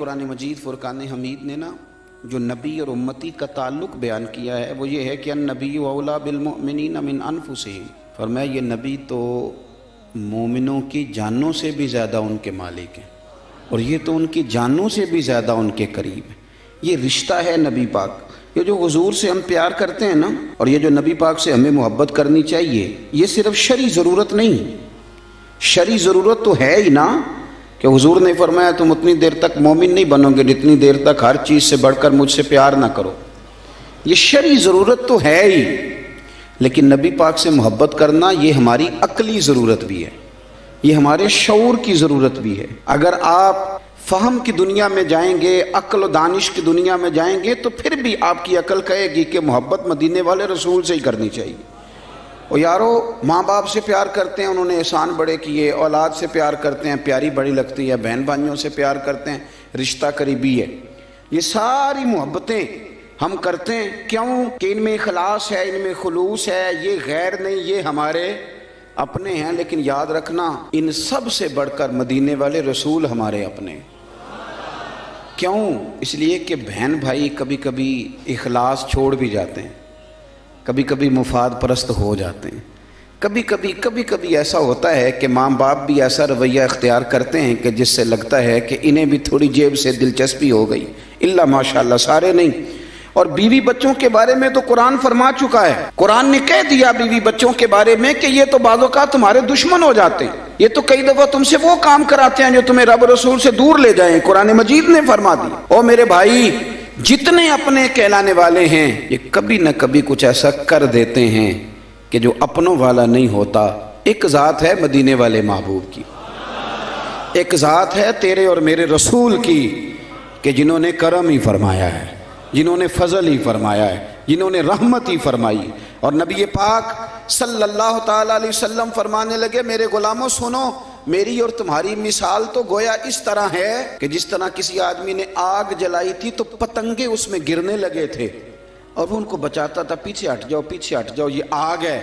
قرآن مجید فرقان حمید نے نا جو نبی اور امتی کا تعلق بیان کیا ہے وہ یہ ہے کہ النبی اولا بالمؤمنین من انفسہم، فرمایا یہ نبی تو مومنوں کی جانوں سے بھی زیادہ ان کے مالک ہیں اور یہ تو ان کی جانوں سے بھی زیادہ ان کے قریب ہے۔ یہ رشتہ ہے نبی پاک، یہ جو حضور سے ہم پیار کرتے ہیں نا، اور یہ جو نبی پاک سے ہمیں محبت کرنی چاہیے، یہ صرف شرعی ضرورت نہیں، شرعی ضرورت تو ہے ہی نا، کہ حضور نے فرمایا تم اتنی دیر تک مومن نہیں بنو گے جتنی دیر تک ہر چیز سے بڑھ کر مجھ سے پیار نہ کرو۔ یہ شرعی ضرورت تو ہے ہی، لیکن نبی پاک سے محبت کرنا یہ ہماری عقلی ضرورت بھی ہے، یہ ہمارے شعور کی ضرورت بھی ہے۔ اگر آپ فہم کی دنیا میں جائیں گے، عقل و دانش کی دنیا میں جائیں گے، تو پھر بھی آپ کی عقل کہے گی کہ محبت مدینے والے رسول سے ہی کرنی چاہیے۔ اور یارو ماں باپ سے پیار کرتے ہیں، انہوں نے احسان بڑے کیے، اولاد سے پیار کرتے ہیں، پیاری بڑی لگتی ہے، بہن بھائیوں سے پیار کرتے ہیں، رشتہ قریبی ہے۔ یہ ساری محبتیں ہم کرتے ہیں کیوں؟ کہ ان میں اخلاص ہے، ان میں خلوص ہے، یہ غیر نہیں، یہ ہمارے اپنے ہیں۔ لیکن یاد رکھنا ان سب سے بڑھ کر مدینے والے رسول ہمارے اپنے۔ کیوں؟ اس لیے کہ بہن بھائی کبھی کبھی اخلاص چھوڑ بھی جاتے ہیں، کبھی کبھی مفاد پرست ہو جاتے ہیں، کبھی کبھی ایسا ہوتا ہے کہ ماں باپ بھی ایسا رویہ اختیار کرتے ہیں کہ جس سے لگتا ہے کہ انہیں بھی تھوڑی جیب سے دلچسپی ہو گئی، اللہ ماشاءاللہ سارے نہیں۔ اور بیوی بچوں کے بارے میں تو قرآن فرما چکا ہے، قرآن نے کہہ دیا بیوی بچوں کے بارے میں کہ یہ تو بعض اوقات تمہارے دشمن ہو جاتے ہیں، یہ تو کئی دفعہ تم سے وہ کام کراتے ہیں جو تمہیں رب رسول سے دور لے جائیں، قرآن مجید نے فرما دیا۔ او میرے بھائی، جتنے اپنے کہلانے والے ہیں یہ کبھی نہ کبھی کچھ ایسا کر دیتے ہیں کہ جو اپنوں والا نہیں ہوتا۔ ایک ذات ہے مدینے والے محبوب کی، ایک ذات ہے تیرے اور میرے رسول کی کہ جنہوں نے کرم ہی فرمایا ہے، جنہوں نے فضل ہی فرمایا ہے، جنہوں نے رحمت ہی فرمائی۔ اور نبی پاک صلی اللہ تعالی علیہ وسلم فرمانے لگے میرے غلاموں سنو، میری اور تمہاری مثال تو گویا اس طرح ہے کہ جس طرح کسی آدمی نے آگ جلائی تھی تو پتنگے اس میں گرنے لگے تھے اور وہ ان کو بچاتا تھا، پیچھے ہٹ جاؤ پیچھے ہٹ جاؤ، یہ آگ ہے۔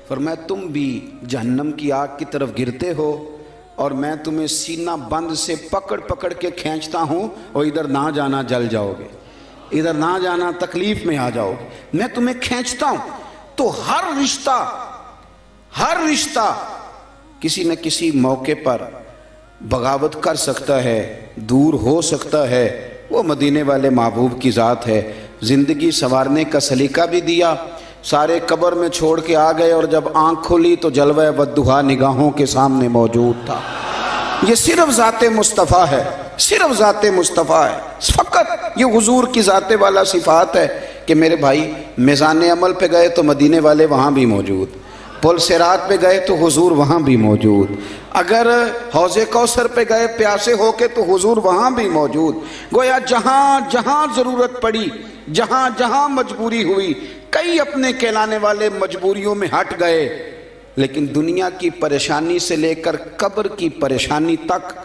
فرمایا تم بھی جہنم کی آگ کی طرف گرتے ہو اور میں تمہیں سینہ بند سے پکڑ کے کھینچتا ہوں اور ادھر نہ جانا جل جاؤ گے، ادھر نہ جانا تکلیف میں آ جاؤ گے، میں تمہیں کھینچتا ہوں۔ تو ہر رشتہ کسی نہ کسی موقع پر بغاوت کر سکتا ہے، دور ہو سکتا ہے، وہ مدینے والے محبوب کی ذات ہے۔ زندگی سنوارنے کا سلیقہ بھی دیا، سارے قبر میں چھوڑ کے آ گئے اور جب آنکھ کھلی تو جلوہ والضحیٰ نگاہوں کے سامنے موجود تھا۔ یہ صرف ذات مصطفیٰ ہے، صرف ذات مصطفیٰ ہے، فقط یہ حضور کی ذات والا صفات ہے کہ میرے بھائی میزان عمل پہ گئے تو مدینے والے وہاں بھی موجود، پل صراط پہ گئے تو حضور وہاں بھی موجود، اگر حوض کوثر پہ گئے پیاسے ہو کے تو حضور وہاں بھی موجود۔ گویا جہاں جہاں ضرورت پڑی، جہاں جہاں مجبوری ہوئی، کئی اپنے کہلانے والے مجبوریوں میں ہٹ گئے، لیکن دنیا کی پریشانی سے لے کر قبر کی پریشانی تک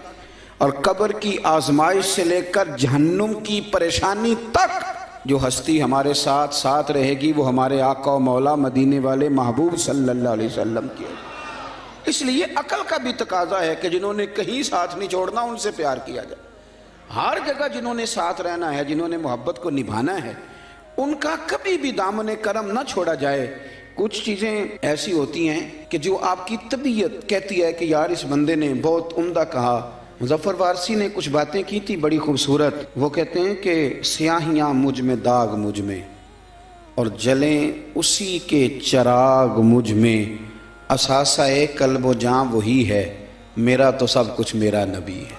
اور قبر کی آزمائش سے لے کر جہنم کی پریشانی تک جو ہستی ہمارے ساتھ ساتھ رہے گی وہ ہمارے آقا و مولا مدینے والے محبوب صلی اللہ علیہ وسلم کی ہے۔ اس لیے عقل کا بھی تقاضا ہے کہ جنہوں نے کہیں ساتھ نہیں چھوڑنا ان سے پیار کیا جائے، ہر جگہ جنہوں نے ساتھ رہنا ہے، جنہوں نے محبت کو نبھانا ہے، ان کا کبھی بھی دامن کرم نہ چھوڑا جائے۔ کچھ چیزیں ایسی ہوتی ہیں کہ جو آپ کی طبیعت کہتی ہے کہ یار اس بندے نے بہت عمدہ کہا۔ مظفر وارسی نے کچھ باتیں کی تھی بڑی خوبصورت، وہ کہتے ہیں کہ سیاہیاں مجھ میں داغ مجھ میں اور جلیں اسی کے چراغ مجھ میں، اثاثہ قلب و جاں وہی ہے، میرا تو سب کچھ میرا نبی ہے۔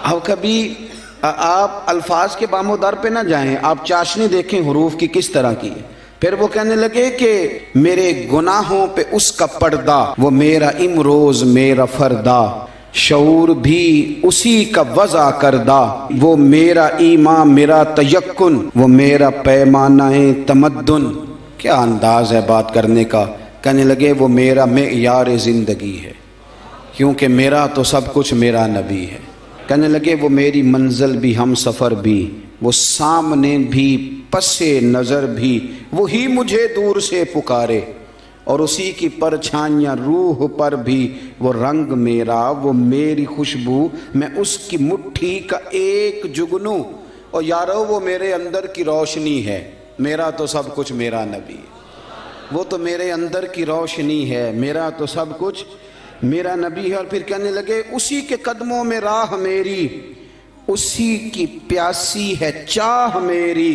اب کبھی آپ الفاظ کے بام و در پہ نہ جائیں، آپ چاشنی دیکھیں حروف کی کس طرح کی ہے۔ پھر وہ کہنے لگے کہ میرے گناہوں پہ اس کا پردہ، وہ میرا امروز میرا فردہ، شعور بھی اسی کا وضع کردہ، وہ میرا ایمان میرا تیقن، وہ میرا پیمانہ تمدن۔ کیا انداز ہے بات کرنے کا۔ کہنے لگے وہ میرا معیار زندگی ہے کیونکہ میرا تو سب کچھ میرا نبی ہے۔ کہنے لگے وہ میری منزل بھی ہم سفر بھی، وہ سامنے بھی پس نظر بھی، وہی مجھے دور سے پکارے۔ اور اسی کی پرچھائیاں روح پر بھی، وہ رنگ میرا، وہ میری خوشبو، میں اس کی مٹھی کا ایک جگنو۔ اور یارو وہ میرے اندر کی روشنی ہے، میرا تو سب کچھ میرا نبی ہے، وہ تو میرے اندر کی روشنی ہے، میرا تو سب کچھ میرا نبی ہے۔ اور پھر کہنے لگے اسی کے قدموں میں راہ میری، اسی کی پیاسی ہے چاہ میری،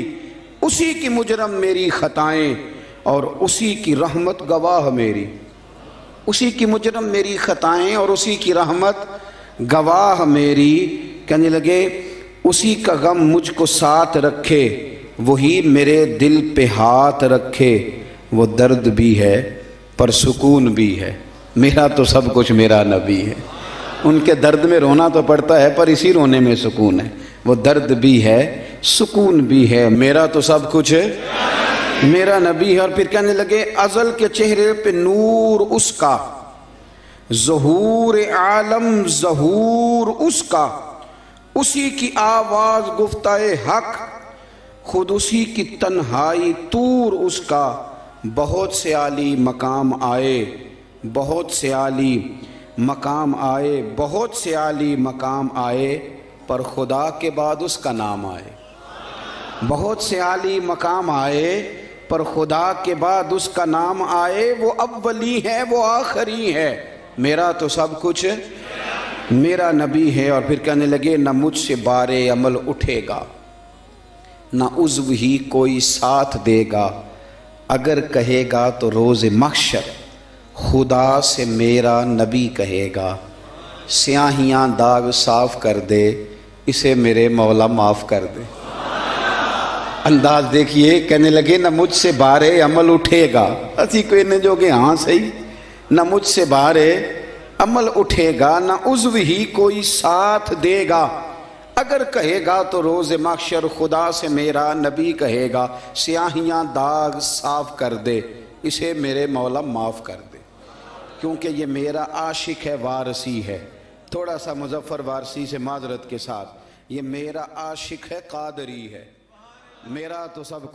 اسی کی مجرم میری خطائیں اور اسی کی رحمت گواہ میری، اسی کی مجرم میری خطائیں اور اسی کی رحمت گواہ میری۔ کہنے لگے اسی کا غم مجھ کو ساتھ رکھے، وہی میرے دل پہ ہاتھ رکھے، وہ درد بھی ہے پر سکون بھی ہے، میرا تو سب کچھ میرا نبی ہے۔ ان کے درد میں رونا تو پڑتا ہے پر اسی رونے میں سکون ہے، وہ درد بھی ہے سکون بھی ہے، میرا تو سب کچھ میرا نبی ہے۔ اور پھر کہنے لگے ازل کے چہرے پہ نور اس کا، ظہور عالم ظہور اس کا، اسی کی آواز گفتہ حق، خود اسی کی تنہائی طور اس کا، بہت سے عالی مقام آئے، بہت سے عالی مقام آئے، بہت سے عالی مقام آئے، پر خدا کے بعد اس کا نام آئے۔ بہت سے عالی مقام آئے پر خدا کے بعد اس کا نام آئے، وہ اولی ہے وہ آخری ہے، میرا تو سب کچھ میرا نبی ہے۔ اور پھر کہنے لگے نہ مجھ سے بار عمل اٹھے گا، نہ عضو ہی کوئی ساتھ دے گا، اگر کہے گا تو روز محشر خدا سے میرا نبی کہے گا، سیاہیاں داغ صاف کر دے، اسے میرے مولا معاف کر دے۔ انداز دیکھیے، کہنے لگے نہ مجھ سے بار عمل اٹھے گا، اسی کوئی نے جو کہ ہاں صحیح، نہ مجھ سے بار عمل اٹھے گا، نہ عضو ہی کوئی ساتھ دے گا، اگر کہے گا تو روز محشر خدا سے میرا نبی کہے گا، سیاہیاں داغ صاف کر دے، اسے میرے مولا معاف کر دے۔ کیونکہ یہ میرا عاشق ہے وارسی ہے، تھوڑا سا مظفر وارسی سے معذرت کے ساتھ، یہ میرا عاشق ہے قادری ہے، میرا تو سب